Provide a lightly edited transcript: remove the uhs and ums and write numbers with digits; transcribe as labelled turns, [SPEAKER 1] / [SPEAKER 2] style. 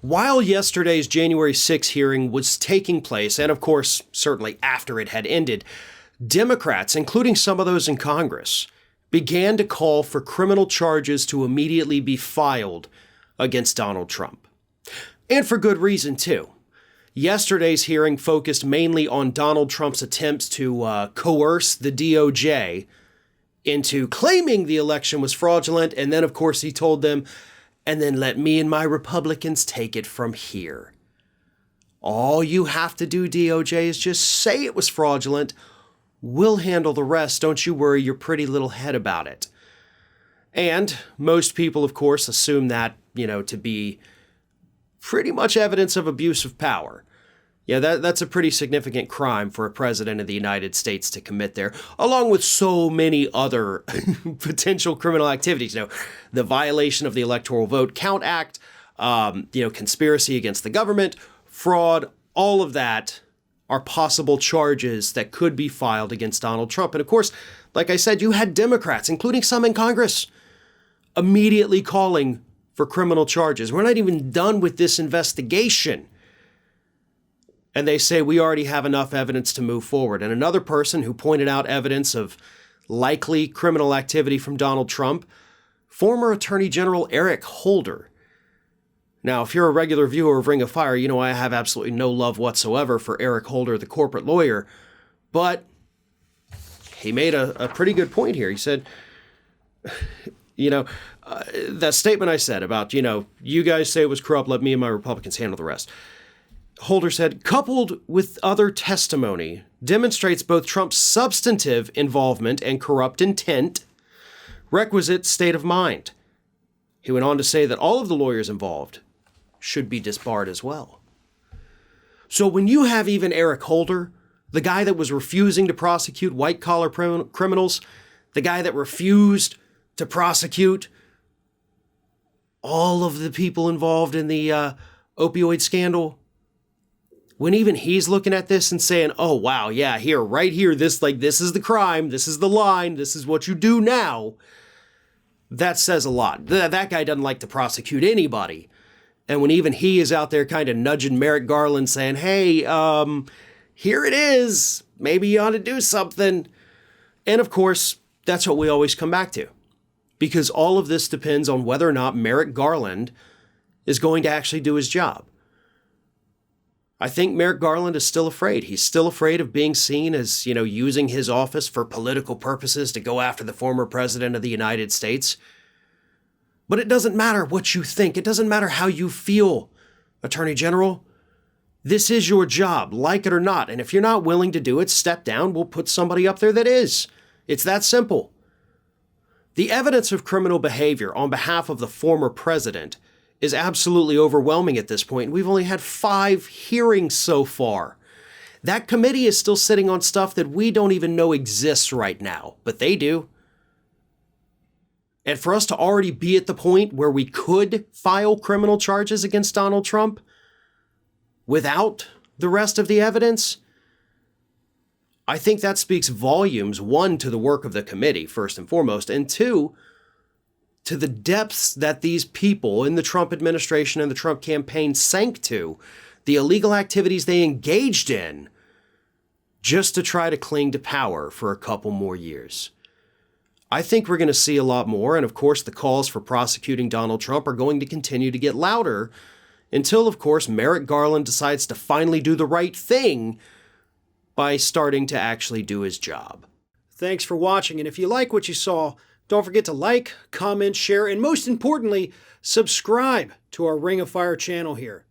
[SPEAKER 1] While yesterday's January 6 hearing was taking place, and of course, certainly after it had ended, Democrats, including some of those in Congress, began to call for criminal charges to immediately be filed against Donald Trump. And for good reason, too. Yesterday's hearing focused mainly on Donald Trump's attempts to coerce the DOJ into claiming the election was fraudulent, and then, of course, he told them, and then let me and my Republicans take it from here. All you have to do, DOJ, is just say it was fraudulent. We'll handle the rest. Don't you worry your pretty little head about it. And most people, of course, assume that, to be pretty much evidence of abuse of power. Yeah, that's a pretty significant crime for a president of the United States to commit there, along with so many other potential criminal activities. The violation of the Electoral Vote Count Act, conspiracy against the government, fraud, all of that are possible charges that could be filed against Donald Trump. And of course, like I said, you had Democrats, including some in Congress, immediately calling for criminal charges. We're not even done with this investigation. And they say we already have enough evidence to move forward. And another person who pointed out evidence of likely criminal activity from Donald Trump, former Attorney General Eric Holder. Now, if you're a regular viewer of Ring of Fire, you know I have absolutely no love whatsoever for Eric Holder, the corporate lawyer. But he made a pretty good point here. He said, that statement I said about, you guys say it was corrupt, let me and my Republicans handle the rest. Holder said, coupled with other testimony, demonstrates both Trump's substantive involvement and corrupt intent, requisite state of mind. He went on to say that all of the lawyers involved should be disbarred as well. So when you have even Eric Holder, the guy that was refusing to prosecute white-collar criminals, the guy that refused to prosecute all of the people involved in the opioid scandal, when even he's looking at this and saying, oh, wow, yeah, right here, this is the crime, this is the line, this is what you do now, that says a lot. That guy doesn't like to prosecute anybody. And when even he is out there kind of nudging Merrick Garland saying, hey, here it is, maybe you ought to do something. And of course, that's what we always come back to. Because all of this depends on whether or not Merrick Garland is going to actually do his job. I think Merrick Garland is still afraid. He's still afraid of being seen as, using his office for political purposes to go after the former president of the United States. But it doesn't matter what you think. It doesn't matter how you feel, Attorney General. This is your job, like it or not. And if you're not willing to do it, step down. We'll put somebody up there that is. It's that simple. The evidence of criminal behavior on behalf of the former president is absolutely overwhelming at this point. We've only had 5 hearings so far. That committee is still sitting on stuff that we don't even know exists right now, but they do. And for us to already be at the point where we could file criminal charges against Donald Trump without the rest of the evidence, I think that speaks volumes, 1, to the work of the committee, first and foremost, and 2, to the depths that these people in the Trump administration and the Trump campaign sank to, the illegal activities they engaged in, just to try to cling to power for a couple more years. I think we're going to see a lot more, and of course the calls for prosecuting Donald Trump are going to continue to get louder until, of course, Merrick Garland decides to finally do the right thing by starting to actually do his job. Thanks for watching, and if you like what you saw, don't forget to like, comment, share, and most importantly, subscribe to our Ring of Fire channel here.